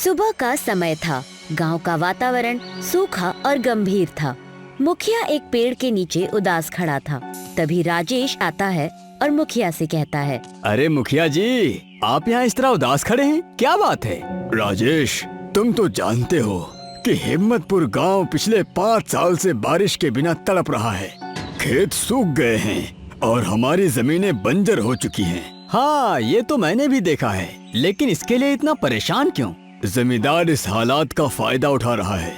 सुबह का समय था। गांव का वातावरण सूखा और गंभीर था। मुखिया एक पेड़ के नीचे उदास खड़ा था। तभी राजेश आता है और मुखिया से कहता है, अरे मुखिया जी, आप यहाँ इस तरह उदास खड़े हैं, क्या बात है? राजेश, तुम तो जानते हो कि हिम्मतपुर गांव पिछले 5 साल से बारिश के बिना तड़प रहा है। खेत सूख गए हैं और हमारी जमीनें बंजर हो चुकी हैं। हाँ, ये तो मैंने भी देखा है, लेकिन इसके लिए इतना परेशान क्यों? जमींदार इस हालात का फायदा उठा रहा है।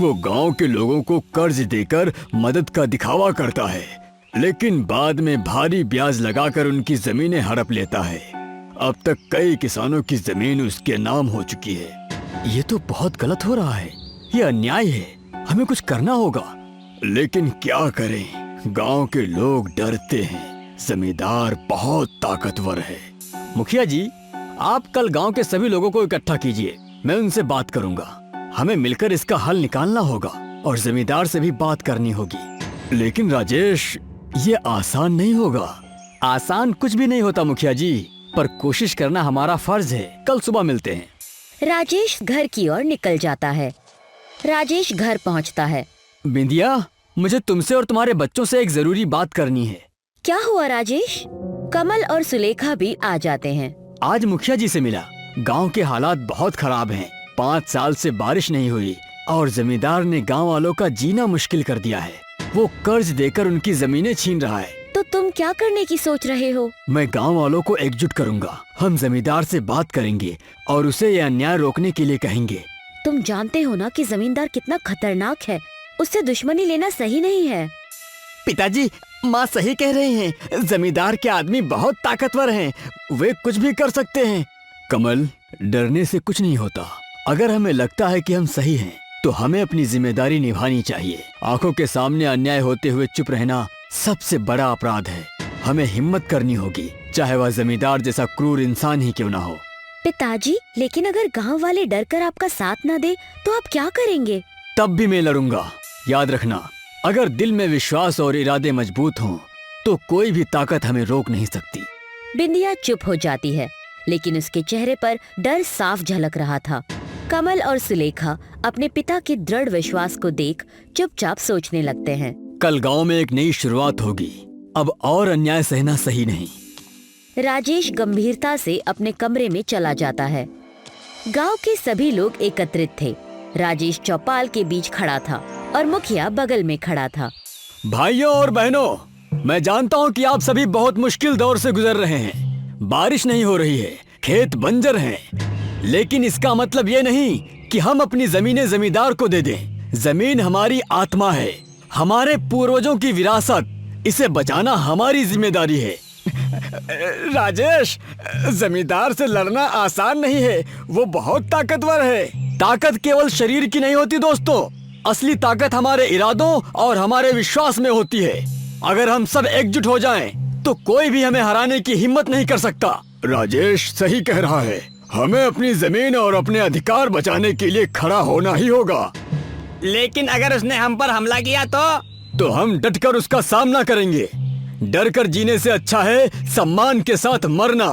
वो गांव के लोगों को कर्ज देकर मदद का दिखावा करता है, लेकिन बाद में भारी ब्याज लगाकर उनकी जमीनें हड़प लेता है। अब तक कई किसानों की जमीन उसके नाम हो चुकी है। ये तो बहुत गलत हो रहा है, ये अन्याय है, हमें कुछ करना होगा। लेकिन क्या करें, गांव के लोग डरते हैं, जमींदार बहुत ताकतवर है। मुखिया जी, आप कल गांव के सभी लोगों को इकट्ठा कीजिए, मैं उनसे बात करूंगा। हमें मिलकर इसका हल निकालना होगा और जमींदार से भी बात करनी होगी। लेकिन राजेश, ये आसान नहीं होगा। आसान कुछ भी नहीं होता मुखिया जी, पर कोशिश करना हमारा फर्ज है। कल सुबह मिलते हैं। राजेश घर की ओर निकल जाता है। राजेश घर पहुंचता है। बिंदिया, मुझे तुमसे और तुम्हारे बच्चों से एक जरूरी बात करनी है। क्या हुआ राजेश? कमल और सुलेखा भी आ जाते हैं। आज मुखिया जी से मिला। गांव के हालात बहुत खराब हैं। 5 साल से बारिश नहीं हुई और जमींदार ने गांव वालों का जीना मुश्किल कर दिया है। वो कर्ज देकर उनकी जमीनें छीन रहा है। तो तुम क्या करने की सोच रहे हो? मैं गांव वालों को एकजुट करूंगा। हम जमींदार से बात करेंगे और उसे ये अन्याय रोकने के लिए कहेंगे। तुम जानते हो ना कि जमींदार कितना खतरनाक है। उससे दुश्मनी लेना सही नहीं है। पिताजी, माँ सही कह रहे हैं। जमींदार के आदमी बहुत ताकतवर हैं, वे कुछ भी कर सकते हैं। कमल, डरने से कुछ नहीं होता। अगर हमें लगता है कि हम सही हैं, तो हमें अपनी जिम्मेदारी निभानी चाहिए। आंखों के सामने अन्याय होते हुए चुप रहना सबसे बड़ा अपराध है। हमें हिम्मत करनी होगी, चाहे वह जमींदार जैसा क्रूर इंसान ही क्यों ना हो। पिताजी, लेकिन अगर गांव वाले डरकर आपका साथ न दे तो आप क्या करेंगे? तब भी मैं लड़ूंगा। याद रखना, अगर दिल में विश्वास और इरादे मजबूत हों, तो कोई भी ताकत हमें रोक नहीं सकती। बिंदिया चुप हो जाती है, लेकिन उसके चेहरे पर डर साफ झलक रहा था। कमल और सुलेखा अपने पिता के दृढ़ विश्वास को देख चुपचाप सोचने लगते हैं। कल गांव में एक नई शुरुआत होगी। अब और अन्याय सहना सही नहीं। राजेश गंभीरता से अपने कमरे में चला जाता है। गांव के सभी लोग एकत्रित थे। राजेश चौपाल के बीच खड़ा था और मुखिया बगल में खड़ा था। भाइयों और बहनों, मैं जानता हूँ कि आप सभी बहुत मुश्किल दौर से गुजर रहे हैं। बारिश नहीं हो रही है, खेत बंजर हैं, लेकिन इसका मतलब ये नहीं कि हम अपनी जमीनें जमींदार को दे दें। जमीन हमारी आत्मा है, हमारे पूर्वजों की विरासत। इसे बचाना हमारी जिम्मेदारी है। राजेश, जमींदार से लड़ना आसान नहीं है, वो बहुत ताकतवर है। ताकत केवल शरीर की नहीं होती दोस्तों, असली ताकत हमारे इरादों और हमारे विश्वास में होती है। अगर हम सब एकजुट हो जाएं, तो कोई भी हमें हराने की हिम्मत नहीं कर सकता। राजेश सही कह रहा है, हमें अपनी जमीन और अपने अधिकार बचाने के लिए खड़ा होना ही होगा। लेकिन अगर उसने हम पर हमला किया तो हम डटकर उसका सामना करेंगे। डर कर जीने से अच्छा है सम्मान के साथ मरना।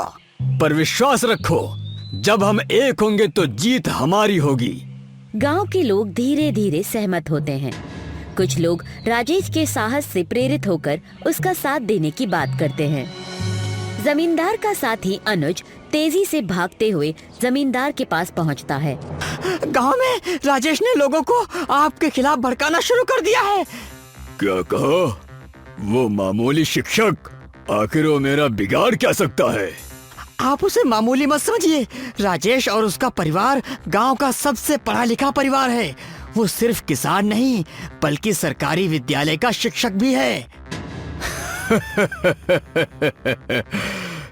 पर विश्वास रखो, जब हम एक होंगे तो जीत हमारी होगी। गांव के लोग धीरे धीरे सहमत होते हैं। कुछ लोग राजेश के साहस से प्रेरित होकर उसका साथ देने की बात करते हैं। जमींदार का साथी अनुज तेजी से भागते हुए जमींदार के पास पहुंचता है। गांव में राजेश ने लोगों को आपके खिलाफ भड़काना शुरू कर दिया है। क्या कहा? वो मामूली शिक्षक, आखिर वो मेरा बिगाड़ क्या सकता है? आप उसे मामूली मत समझिए। राजेश और उसका परिवार गांव का सबसे पढ़ा लिखा परिवार है। वो सिर्फ किसान नहीं, बल्कि सरकारी विद्यालय का शिक्षक भी है।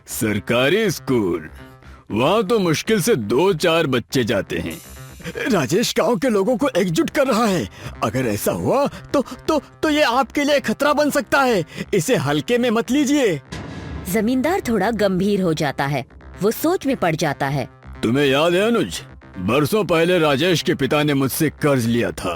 सरकारी स्कूल, वहाँ तो मुश्किल से 2-4 बच्चे जाते हैं। राजेश गांव के लोगों को एकजुट कर रहा है। अगर ऐसा हुआ तो ये आपके लिए खतरा बन सकता है। इसे हल्के में मत लीजिए। जमींदार थोड़ा गंभीर हो जाता है। वो सोच में पड़ जाता है। तुम्हें याद है अनुज, बरसों पहले राजेश के पिता ने मुझसे कर्ज लिया था।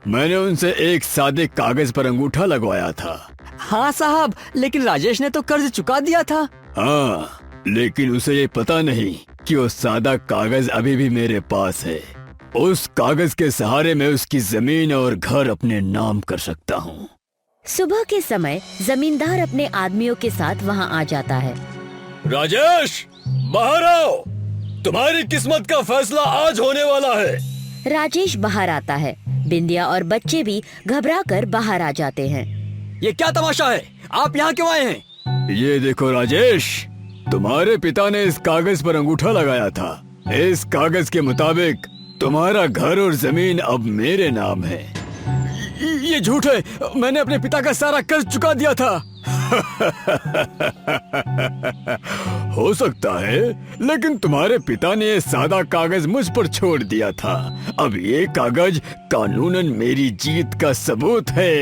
मैंने उनसे एक सादे कागज पर अंगूठा लगवाया था। हाँ साहब, लेकिन राजेश ने तो कर्ज चुका दिया था। हाँ, लेकिन उसे ये पता नहीं कि वो सादा कागज अभी भी मेरे पास है। उस कागज के सहारे मैं उसकी जमीन और घर अपने नाम कर सकता हूँ। सुबह के समय जमींदार अपने आदमियों के साथ वहाँ आ जाता है। राजेश, बाहर आओ, तुम्हारी किस्मत का फैसला आज होने वाला है। राजेश बाहर आता है। बिंदिया और बच्चे भी घबराकर बाहर आ जाते हैं। ये क्या तमाशा है? आप यहाँ क्यों आए हैं? ये देखो राजेश, तुम्हारे पिता ने इस कागज पर अंगूठा लगाया था। इस कागज के मुताबिक तुम्हारा घर और जमीन अब मेरे नाम है। ये झूठ है, मैंने अपने पिता का सारा कर्ज चुका दिया था। हो सकता है, लेकिन तुम्हारे पिता ने ये सादा कागज मुझ पर छोड़ दिया था। अब ये कागज कानूनन मेरी जीत का सबूत है।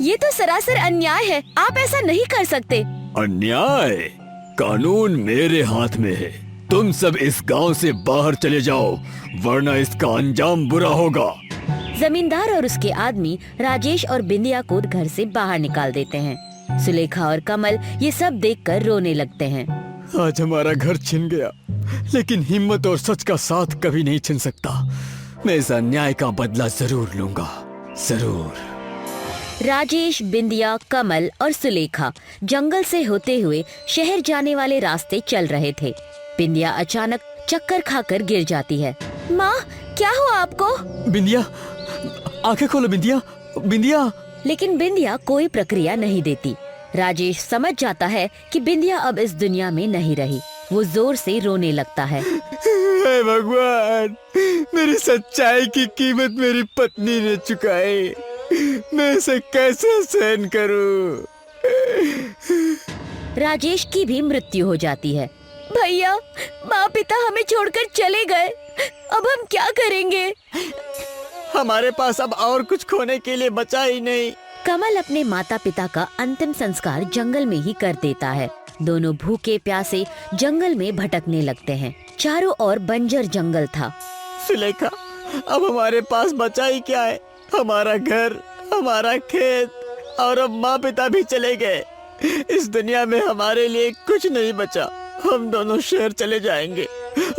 ये तो सरासर अन्याय है, आप ऐसा नहीं कर सकते। अन्याय? कानून मेरे हाथ में है। तुम सब इस गांव से बाहर चले जाओ, वरना इसका अंजाम बुरा होगा। जमींदार और उसके आदमी राजेश और बिंदिया को घर से बाहर निकाल देते हैं। सुलेखा और कमल ये सब देखकर रोने लगते हैं। आज हमारा घर छिन गया, लेकिन हिम्मत और सच का साथ कभी नहीं छिन सकता। मैं इस अन्याय का बदला जरूर लूंगा, जरूर। राजेश, बिंदिया, कमल और सुलेखा जंगल से होते हुए शहर जाने वाले रास्ते चल रहे थे। बिंदिया अचानक चक्कर खाकर गिर जाती है। माँ, क्या हुआ आपको? बिंदिया, आंखें खोलो बिंदिया, बिंदिया। लेकिन बिंदिया कोई प्रक्रिया नहीं देती। राजेश समझ जाता है कि बिंदिया अब इस दुनिया में नहीं रही। वो जोर से रोने लगता है। हे भगवान, मेरी सच्चाई की कीमत मेरी पत्नी ने चुकाई। मैं इसे कैसे सहन करूं? राजेश की भी मृत्यु हो जाती है। भैया, माँ पिता हमें छोड़कर चले गए, अब हम क्या करेंगे? हमारे पास अब और कुछ खोने के लिए बचा ही नहीं। कमल अपने माता पिता का अंतिम संस्कार जंगल में ही कर देता है। दोनों भूखे प्यासे जंगल में भटकने लगते हैं। चारों ओर बंजर जंगल था। सुलेखा, अब हमारे पास बचा ही क्या है? हमारा घर, हमारा खेत, और अब माँ पिता भी चले गए। इस दुनिया में हमारे लिए कुछ नहीं बचा। हम दोनों शहर चले जाएंगे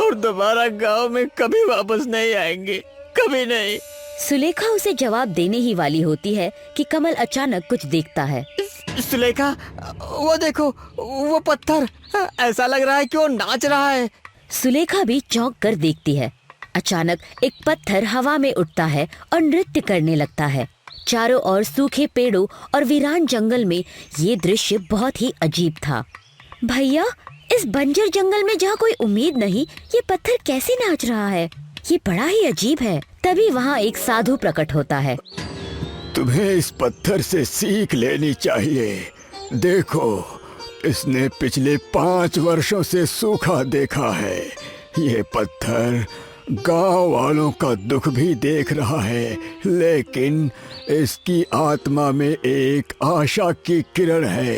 और दोबारा गांव में कभी वापस नहीं आएंगे, कभी नहीं। सुलेखा उसे जवाब देने ही वाली होती है कि कमल अचानक कुछ देखता है। सुलेखा, वो देखो, वो पत्थर, ऐसा लग रहा है कि वो नाच रहा है। सुलेखा भी चौंक कर देखती है। अचानक एक पत्थर हवा में उठता है और नृत्य करने लगता है। चारों ओर सूखे पेड़ों और वीरान जंगल में ये दृश्य बहुत ही अजीब था। भैया, इस बंजर जंगल में जहाँ कोई उम्मीद नहीं, ये पत्थर कैसे नाच रहा है? ये बड़ा ही अजीब है। तभी वहाँ एक साधु प्रकट होता है। तुम्हें इस पत्थर से सीख लेनी चाहिए। देखो, इसने पिछले 5 वर्षों से सूखा देखा है। ये पत्थर गांव वालों का दुख भी देख रहा है, लेकिन इसकी आत्मा में एक आशा की किरण है।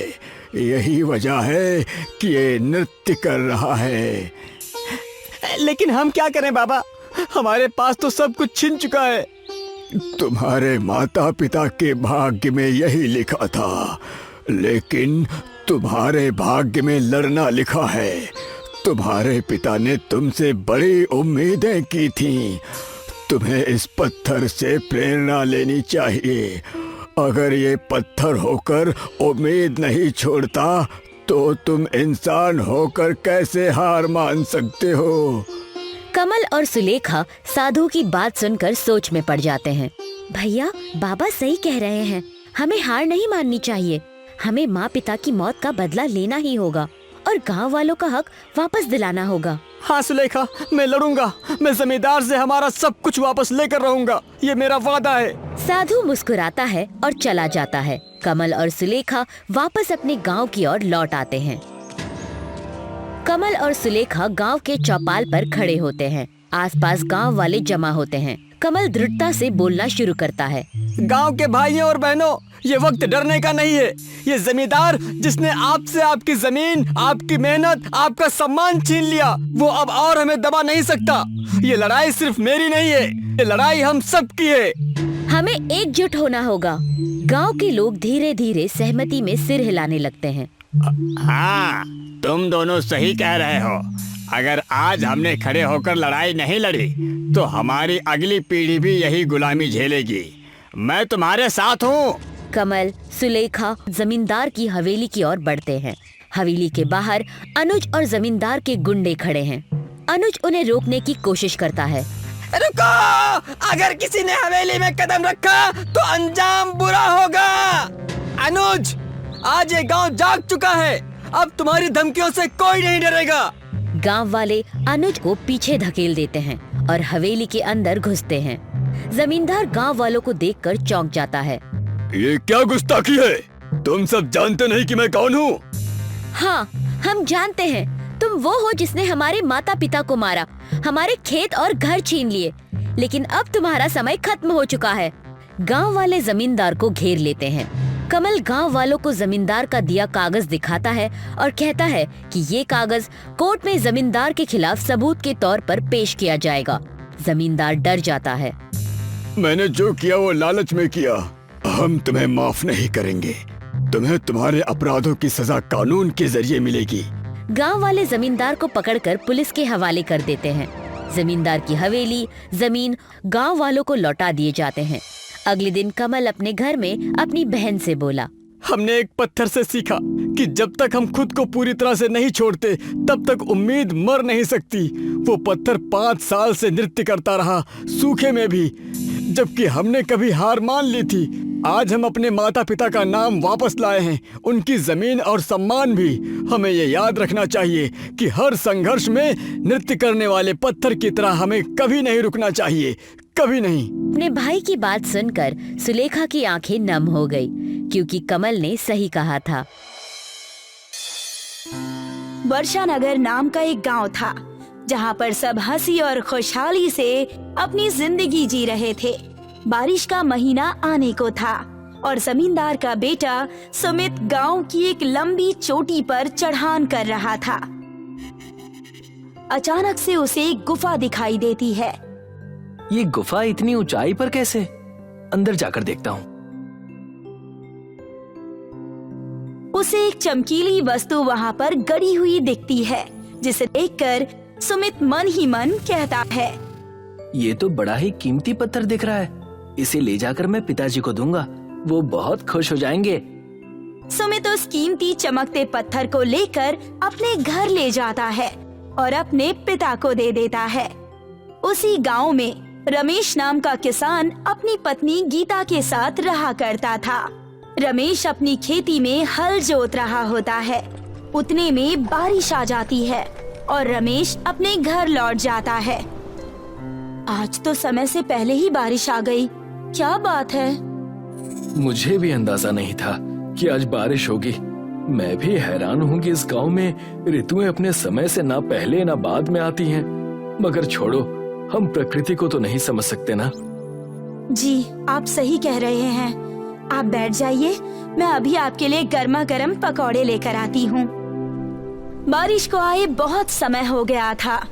यही वजह है कि ये नृत्य कर रहा है। लेकिन हम क्या करें बाबा? हमारे पास तो सब कुछ छिन चुका है। तुम्हारे माता पिता के भाग्य में यही लिखा था, लेकिन तुम्हारे भाग्य में लड़ना लिखा है। तुम्हारे पिता ने तुमसे बड़ी उम्मीदें की थीं। तुम्हें इस पत्थर से प्रेरणा लेनी चाहिए। अगर ये पत्थर होकर उम्मीद नहीं छोड़ता, तो तुम इंसान होकर कैसे हार मान सकते हो? कमल और सुलेखा साधु की बात सुनकर सोच में पड़ जाते हैं। भैया, बाबा सही कह रहे हैं, हमें हार नहीं माननी चाहिए। हमें माँ पिता की मौत का बदला लेना ही होगा और गांव वालों का हक वापस दिलाना होगा। हाँ सुलेखा, मैं लड़ूंगा। मैं जमींदार से हमारा सब कुछ वापस लेकर रहूंगा, ये मेरा वादा है। साधु मुस्कुराता है और चला जाता है। कमल और सुलेखा वापस अपने गांव की ओर लौट आते हैं। कमल और सुलेखा गांव के चौपाल पर खड़े होते हैं। आसपास गांव वाले जमा होते हैं। कमल दृढ़ता से बोलना शुरू करता है। गांव के भाइयों और बहनों, ये वक्त डरने का नहीं है। ये जमींदार जिसने आपसे आपकी जमीन, आपकी मेहनत, आपका सम्मान छीन लिया, वो अब और हमें दबा नहीं सकता। ये लड़ाई सिर्फ मेरी नहीं है, ये लड़ाई हम सब की है। हमें एकजुट होना होगा। गांव के लोग धीरे धीरे सहमति में सिर हिलाने लगते हैं। हाँ, तुम दोनों सही कह रहे हो। अगर आज हमने खड़े होकर लड़ाई नहीं लड़ी तो हमारी अगली पीढ़ी भी यही गुलामी झेलेगी। मैं तुम्हारे साथ हूँ। कमल, सुलेखा जमींदार की हवेली की ओर बढ़ते हैं। हवेली के बाहर अनुज और जमींदार के गुंडे खड़े हैं। अनुज उन्हें रोकने की कोशिश करता है। रुको! अगर किसी ने हवेली में कदम रखा तो अंजाम बुरा होगा। अनुज, आज ये गांव जाग चुका है। अब तुम्हारी धमकियों से कोई नहीं डरेगा। गांव वाले अनुज को पीछे धकेल देते हैं और हवेली के अंदर घुसते हैं। जमींदार गांव वालों को देखकर चौंक जाता है। ये क्या गुस्ताखी है? तुम सब जानते नहीं कि मैं कौन हूँ? हाँ, हम जानते हैं। तुम वो हो जिसने हमारे माता पिता को मारा, हमारे खेत और घर छीन लिए। लेकिन अब तुम्हारा समय खत्म हो चुका है। गांव वाले जमींदार को घेर लेते हैं। कमल गांव वालों को जमींदार का दिया कागज दिखाता है और कहता है कि ये कागज कोर्ट में जमींदार के खिलाफ सबूत के तौर पर पेश किया जाएगा। जमींदार डर जाता है। मैंने जो किया वो लालच में किया। हम तुम्हें माफ नहीं करेंगे। तुम्हें तुम्हारे अपराधों की सजा कानून के जरिए मिलेगी। गांव वाले जमींदार को पकड़कर पुलिस के हवाले कर देते हैं। जमींदार की हवेली, जमीन गांव वालों को लौटा दिए जाते हैं। अगले दिन कमल अपने घर में अपनी बहन से बोला। हमने एक पत्थर से सीखा कि जब तक हम खुद को पूरी तरह से नहीं छोड़ते तब तक उम्मीद मर नहीं सकती। वो पत्थर 5 साल से नृत्य करता रहा, सूखे में भी, जबकि हमने कभी हार मान ली थी। आज हम अपने माता पिता का नाम वापस लाए हैं, उनकी जमीन और सम्मान भी। हमें ये याद रखना चाहिए कि हर संघर्ष में नृत्य करने वाले पत्थर की तरह हमें कभी नहीं रुकना चाहिए, कभी नहीं। अपने भाई की बात सुनकर सुलेखा की आंखें नम हो गई, क्योंकि कमल ने सही कहा था। वर्षानगर नाम का एक गांव था, जहां पर सब हंसी और खुशहाली से अपनी जिंदगी जी रहे थे। बारिश का महीना आने को था और जमींदार का बेटा सुमित गांव की एक लंबी चोटी पर चढ़ान कर रहा था। अचानक से उसे एक गुफा दिखाई देती है। ये गुफा इतनी ऊंचाई पर कैसे? अंदर जाकर देखता हूँ। उसे एक चमकीली वस्तु वहाँ पर गड़ी हुई दिखती है, जिसे देखकर सुमित मन ही मन कहता है, ये तो बड़ा ही कीमती पत्थर दिख रहा है। इसे ले जाकर मैं पिताजी को दूंगा, वो बहुत खुश हो जाएंगे। सुमित उस कीमती चमकते पत्थर को लेकर अपने घर ले जाता है और अपने पिता को दे देता है। उसी गांव में रमेश नाम का किसान अपनी पत्नी गीता के साथ रहा करता था। रमेश अपनी खेती में हल जोत रहा होता है। उतने में बारिश आ जाती है और रमेश अपने घर लौट जाता है। आज तो समय से पहले ही बारिश आ गई। क्या बात है? मुझे भी अंदाजा नहीं था कि आज बारिश होगी। मैं भी हैरान हूँ कि इस गांव में ऋतुएं अपने समय से ना पहले ना बाद में आती हैं। मगर छोड़ो, हम प्रकृति को तो नहीं समझ सकते ना। जी, आप सही कह रहे हैं। आप बैठ जाइए, मैं अभी आपके लिए गर्मा गर्म पकौड़े लेकर आती हूँ। बारिश को आए बहुत समय हो गया था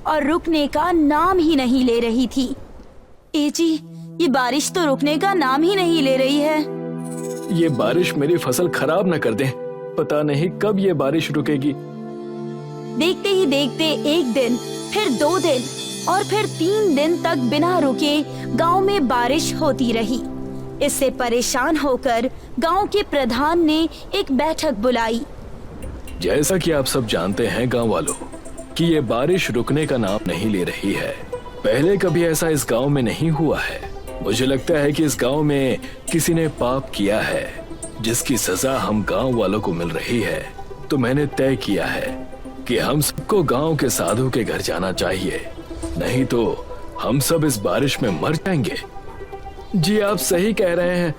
और रुकने का नाम ही नहीं ले रही थी। ए जी, ये बारिश तो रुकने का नाम ही नहीं ले रही है। ये बारिश मेरी फसल खराब न कर दे। पता नहीं कब ये बारिश रुकेगी। देखते ही देखते एक दिन, फिर 2 दिन और फिर 3 दिन तक बिना रुके गांव में बारिश होती रही। इससे परेशान होकर गांव के प्रधान ने एक बैठक बुलाई। जैसा कि आप सब जानते हैं गांव वालों, कि ये बारिश रुकने का नाम नहीं ले रही है। पहले कभी ऐसा इस गांव में नहीं हुआ है। मुझे लगता है कि इस गांव में किसी ने पाप किया है, जिसकी सजा हम गांव वालों को मिल रही है। तो मैंने तय किया है कि हम सबको गांव के साधु के घर जाना चाहिए, नहीं तो हम सब इस बारिश में मर जाएंगे। जी, आप सही कह रहे हैं।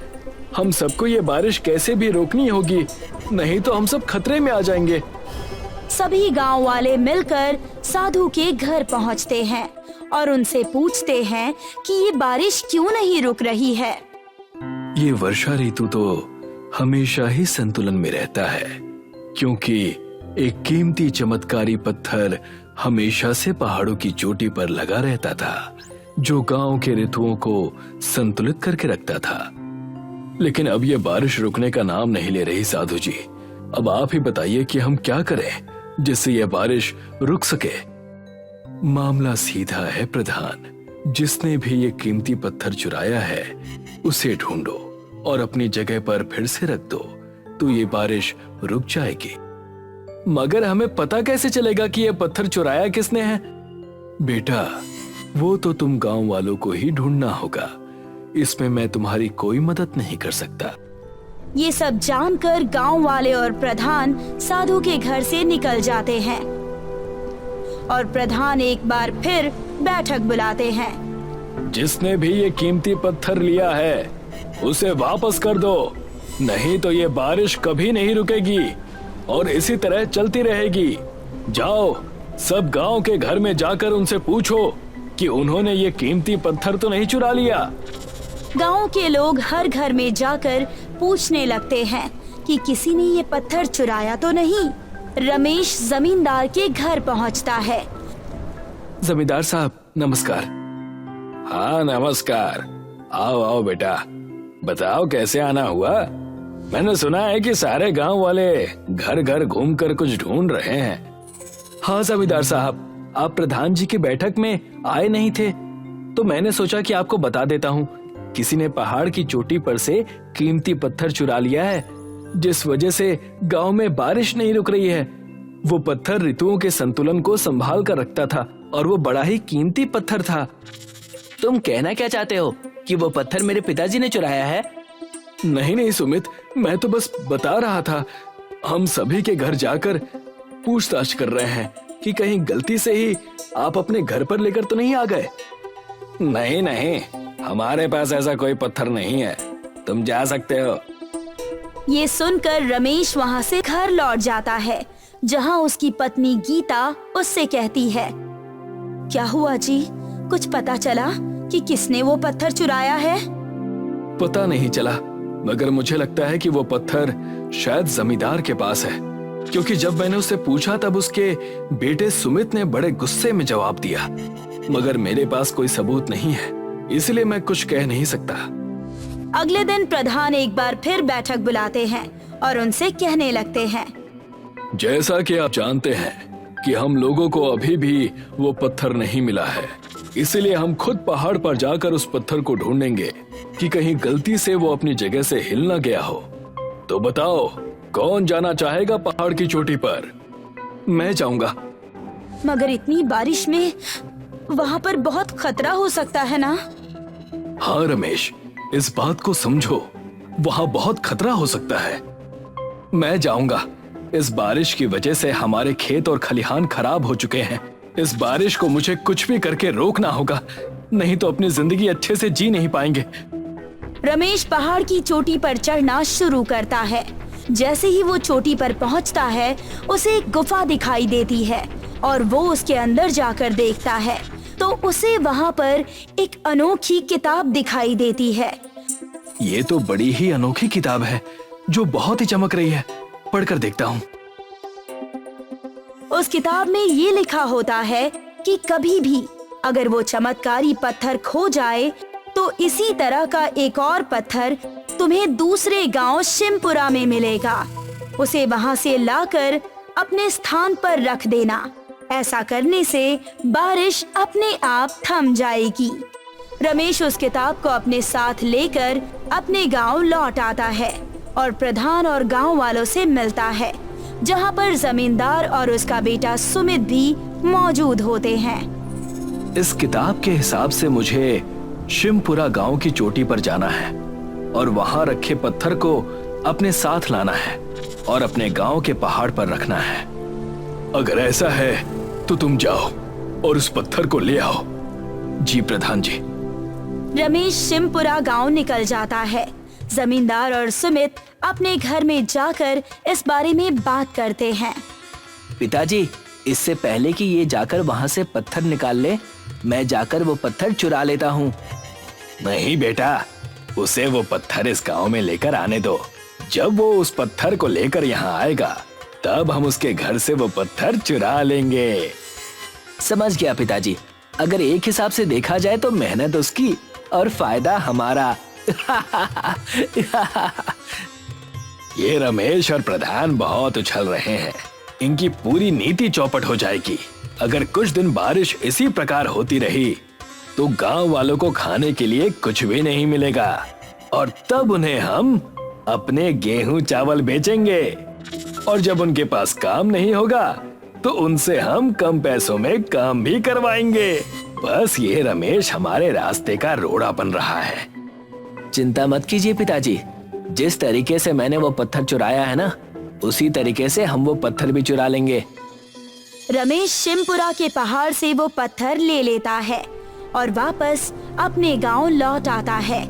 हम सबको ये बारिश कैसे भी रोकनी होगी, नहीं तो हम सब खतरे में आ जाएंगे। सभी गांव वाले मिलकर साधु के घर पहुंचते हैं और उनसे पूछते हैं कि ये बारिश क्यों नहीं रुक रही है। ये वर्षा ऋतु तो हमेशा ही संतुलन में रहता है, क्योंकि एक कीमती चमत्कारी पत्थर हमेशा से पहाड़ों की चोटी पर लगा रहता था, जो गांव के ऋतुओं को संतुलित करके रखता था। लेकिन अब ये बारिश रुकने का नाम नहीं ले रही साधु जी। अब आप ही बताइए कि हम क्या करें जिससे यह बारिश रुक सके। मामला सीधा है प्रधान, जिसने भी ये कीमती पत्थर चुराया है उसे ढूंढो और अपनी जगह पर फिर से रख दो, तो ये बारिश रुक जाएगी। मगर हमें पता कैसे चलेगा कि ये पत्थर चुराया किसने है? बेटा, वो तो तुम गांव वालों को ही ढूंढना होगा, इसमें मैं तुम्हारी कोई मदद नहीं कर सकता। ये सब जानकर गांव वाले और प्रधान साधु के घर से निकल जाते हैं और प्रधान एक बार फिर बैठक बुलाते हैं। जिसने भी ये कीमती पत्थर लिया है उसे वापस कर दो, नहीं तो ये बारिश कभी नहीं रुकेगी और इसी तरह चलती रहेगी। जाओ, सब गांव के घर में जाकर उनसे पूछो कि उन्होंने ये कीमती पत्थर तो नहीं चुरा लिया। गांव के लोग हर घर में जाकर पूछने लगते हैं कि किसी ने ये पत्थर चुराया तो नहीं। रमेश जमींदार के घर पहुंचता है। जमींदार साहब नमस्कार। हाँ नमस्कार, आओ आओ बेटा, बताओ कैसे आना हुआ। मैंने सुना है कि सारे गांव वाले घर घर घूमकर कुछ ढूंढ रहे हैं। हाँ जमींदार साहब, आप प्रधान जी की बैठक में आए नहीं थे तो मैंने सोचा कि आपको बता देता हूँ। किसी ने पहाड़ की चोटी पर से कीमती पत्थर चुरा लिया है, जिस वजह से गांव में बारिश नहीं रुक रही है। वो पत्थर ऋतुओं के संतुलन को संभाल कर रखता था और वो बड़ा ही कीमती पत्थर था। तुम कहना क्या चाहते हो कि वो पत्थर मेरे पिताजी ने चुराया है? नहीं नहीं सुमित, मैं तो बस बता रहा था। हम सभी के घर जाकर पूछताछ कर रहे हैं कि कहीं गलती से ही आप अपने घर पर लेकर तो नहीं आ गए। नहीं नहीं, हमारे पास ऐसा कोई पत्थर नहीं है, तुम जा सकते हो। ये सुनकर रमेश वहाँ से घर लौट जाता है, जहाँ उसकी पत्नी गीता उससे कहती है, क्या हुआ जी, कुछ पता चला कि किसने वो पत्थर चुराया है? पता नहीं चला, मगर मुझे लगता है कि वो पत्थर शायद जमींदार के पास है, क्योंकि जब मैंने उससे पूछा तब उसके बेटे सुमित ने बड़े गुस्से में जवाब दिया। मगर मेरे पास कोई सबूत नहीं है, इसलिए मैं कुछ कह नहीं सकता। अगले दिन प्रधान एक बार फिर बैठक बुलाते हैं और उनसे कहने लगते हैं, जैसा कि आप जानते हैं कि हम लोगों को अभी भी वो पत्थर नहीं मिला है, इसलिए हम खुद पहाड़ पर जाकर उस पत्थर को ढूंढेंगे कि कहीं गलती से वो अपनी जगह से हिल न गया हो। तो बताओ, कौन जाना चाहेगा पहाड़ की चोटी पर? मैं जाऊंगा। मगर इतनी बारिश में वहाँ पर बहुत खतरा हो सकता है ना? हाँ रमेश, इस बात को समझो, वहाँ बहुत खतरा हो सकता है। मैं जाऊंगा। इस बारिश की वजह से हमारे खेत और खलिहान खराब हो चुके हैं। इस बारिश को मुझे कुछ भी करके रोकना होगा, नहीं तो अपनी जिंदगी अच्छे से जी नहीं पाएंगे। रमेश पहाड़ की चोटी पर चढ़ना शुरू करता है। जैसे ही वो चोटी पर पहुंचता है, उसे एक गुफा दिखाई देती है और वो उसके अंदर जाकर देखता है तो उसे वहाँ पर एक अनोखी किताब दिखाई देती है। ये तो बड़ी ही अनोखी किताब है जो बहुत ही चमक रही है, पढ़कर देखता हूँ। उस किताब में ये लिखा होता है कि कभी भी अगर वो चमत्कारी पत्थर खो जाए तो इसी तरह का एक और पत्थर तुम्हें दूसरे गांव शिमपुरा में मिलेगा। उसे वहां से लाकर अपने स्थान पर रख देना। ऐसा करने से बारिश अपने आप थम जाएगी। रमेश उस किताब को अपने साथ लेकर अपने गांव लौट आता है और प्रधान और गांव वालों से मिलता है, जहां पर जमींदार और उसका बेटा सुमित भी मौजूद होते हैं। इस किताब के हिसाब से मुझे शिमपुरा गांव की चोटी पर जाना है और वहां रखे पत्थर को अपने साथ लाना है और अपने गांव के पहाड़ पर रखना है। अगर ऐसा है तो तुम जाओ और उस पत्थर को ले आओ। जी प्रधान जी। रमेश शिमपुरा गांव निकल जाता है। जमींदार और सुमित अपने घर में जाकर इस बारे में बात करते हैं। पिताजी, इससे पहले कि ये जाकर वहाँ से पत्थर निकाल ले, मैं जाकर वो पत्थर चुरा लेता हूँ। नहीं बेटा, उसे वो पत्थर इस गांव में लेकर आने दो। जब वो उस पत्थर को लेकर यहाँ आएगा तब हम उसके घर से वो पत्थर चुरा लेंगे। समझ गया पिताजी। अगर एक हिसाब से देखा जाए तो मेहनत उसकी और फायदा हमारा। ये रमेश और प्रधान बहुत उछल रहे हैं। इनकी पूरी नीति चौपट हो जाएगी। अगर कुछ दिन बारिश इसी प्रकार होती रही तो गांव वालों को खाने के लिए कुछ भी नहीं मिलेगा और तब उन्हें हम अपने गेहूं चावल बेचेंगे और जब उनके पास काम नहीं होगा तो उनसे हम कम पैसों में काम भी करवाएंगे। बस ये रमेश हमारे रास्ते का रोड़ा बन रहा है। चिंता मत कीजिए पिताजी, जिस तरीके से मैंने वो पत्थर चुराया है ना, उसी तरीके से हम वो पत्थर भी चुरा लेंगे। रमेश शिमपुरा के पहाड़ से वो पत्थर ले लेता है और वापस अपने गांव लौट आता है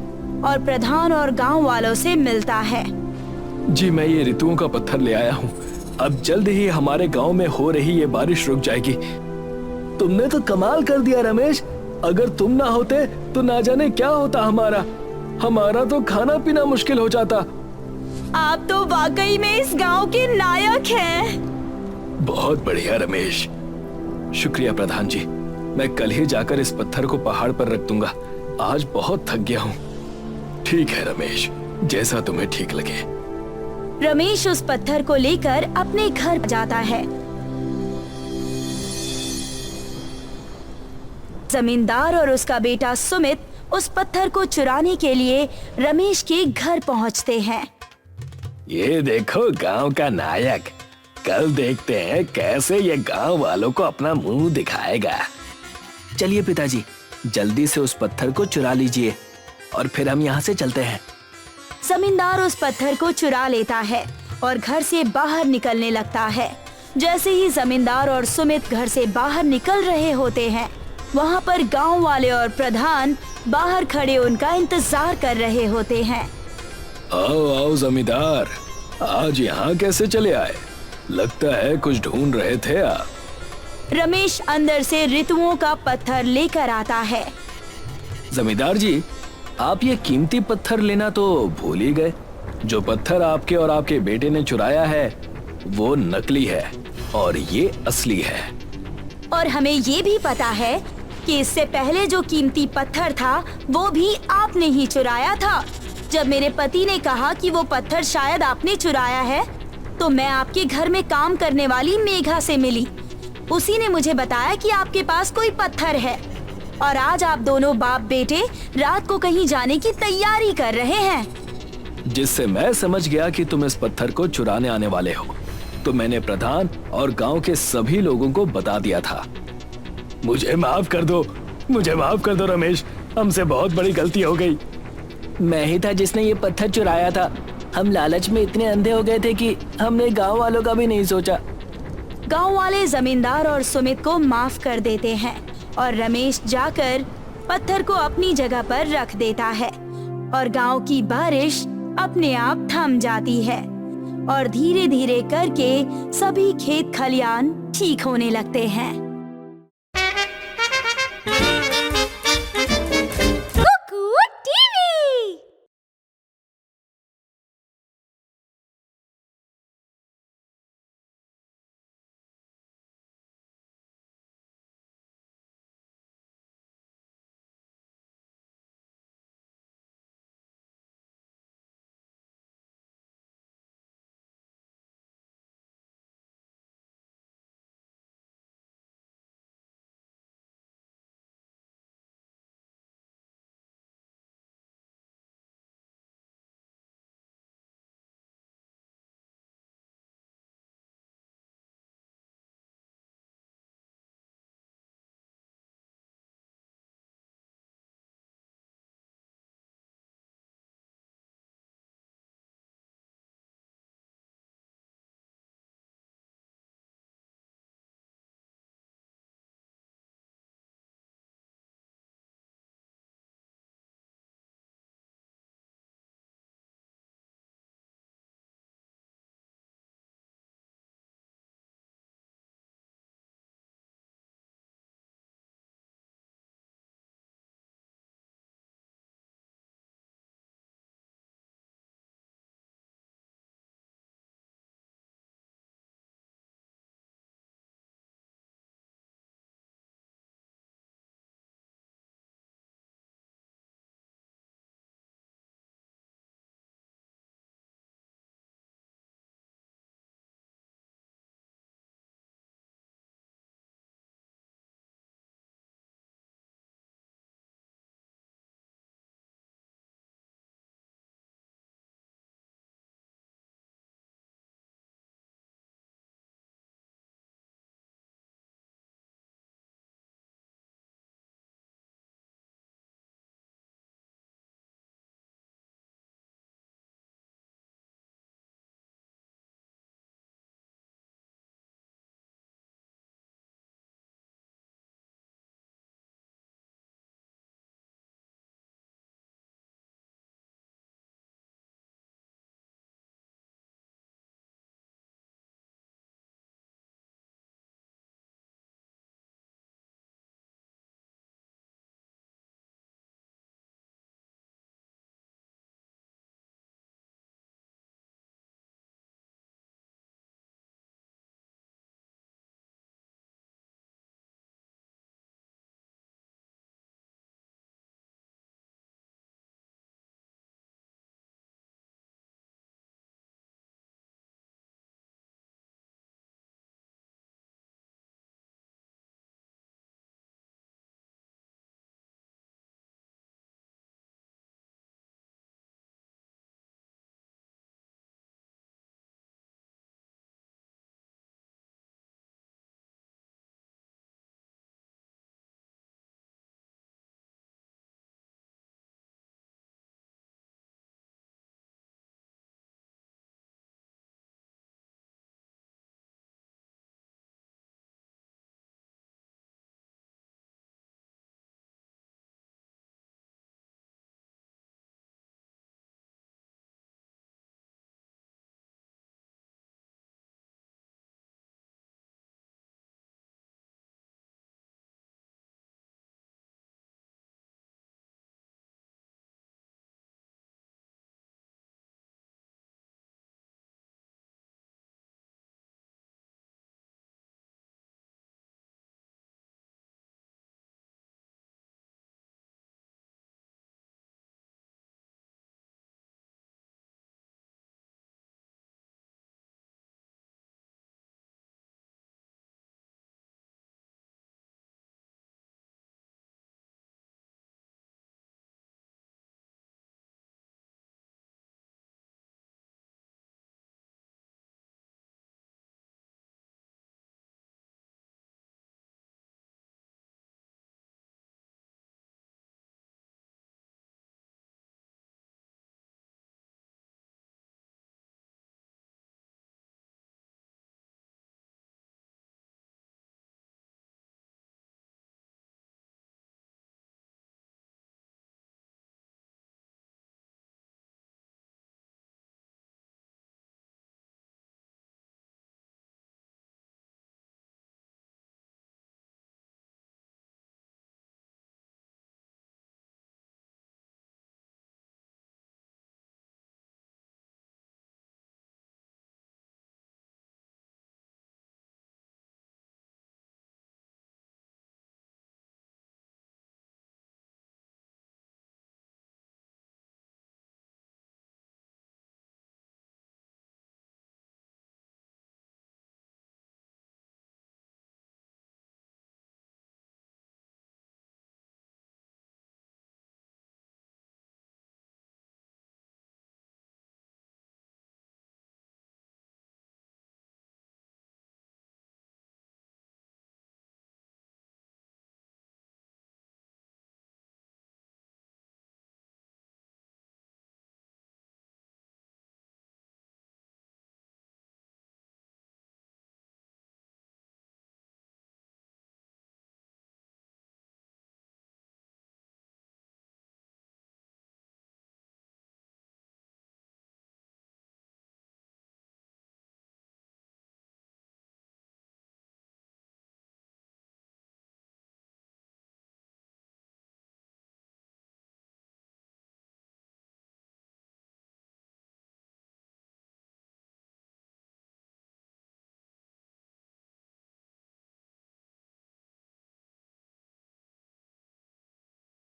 और प्रधान और गांव वालों से मिलता है। जी मैं ये ऋतुओं का पत्थर ले आया हूँ। अब जल्द ही हमारे गांव में हो रही ये बारिश रुक जाएगी। तुमने तो कमाल कर दिया रमेश। अगर तुम ना होते तो ना जाने क्या होता हमारा तो खाना पीना मुश्किल हो जाता। आप तो वाकई में इस गांव के नायक हैं। बहुत बढ़िया रमेश। शुक्रिया प्रधान जी। मैं कल ही जाकर इस पत्थर को पहाड़ पर रख दूंगा। आज बहुत थक गया हूँ। ठीक है रमेश, जैसा तुम्हें ठीक लगे। रमेश उस पत्थर को लेकर अपने घर जाता है। जमींदार और उसका बेटा सुमित उस पत्थर को चुराने के लिए रमेश के घर पहुंचते हैं। ये देखो गांव का नायक। कल देखते हैं कैसे ये गांव वालों को अपना मुंह दिखाएगा। चलिए पिताजी, जल्दी से उस पत्थर को चुरा लीजिए और फिर हम यहाँ से चलते हैं। जमींदार उस पत्थर को चुरा लेता है और घर से बाहर निकलने लगता है। जैसे ही जमींदार और सुमित घर से बाहर निकल रहे होते हैं, वहाँ पर गांव वाले और प्रधान बाहर खड़े उनका इंतजार कर रहे होते हैं। आओ आओ जमींदार, आज यहाँ कैसे चले आए? लगता है कुछ ढूंढ रहे थे आप। रमेश अंदर से ऋतुओं का पत्थर लेकर आता है। जमींदार जी, आप ये कीमती पत्थर लेना तो भूल ही गए। जो पत्थर आपके और आपके बेटे ने चुराया है वो नकली है और ये असली है। और हमें ये भी पता है कि इससे पहले जो कीमती पत्थर था वो भी आपने ही चुराया था। जब मेरे पति ने कहा कि वो पत्थर शायद आपने चुराया है तो मैं आपके घर में काम करने वाली मेघा से मिली। उसी ने मुझे बताया कि आपके पास कोई पत्थर है और आज आप दोनों बाप बेटे रात को कहीं जाने की तैयारी कर रहे हैं। जिससे मैं समझ गया कि तुम इस पत्थर को चुराने आने वाले हो, तो मैंने प्रधान और गांव के सभी लोगों को बता दिया था। मुझे माफ कर दो रमेश, हमसे बहुत बड़ी गलती हो गई। मैं ही था जिसने ये पत्थर चुराया था। हम लालच में इतने अंधे हो गए थे कि हमने गांव वालों का भी नहीं सोचा। गांव वाले जमींदार और सुमित को माफ कर देते हैं और रमेश जाकर पत्थर को अपनी जगह पर रख देता है और गांव की बारिश अपने आप थम जाती है और धीरे धीरे करके सभी खेत खलियान ठीक होने लगते हैं।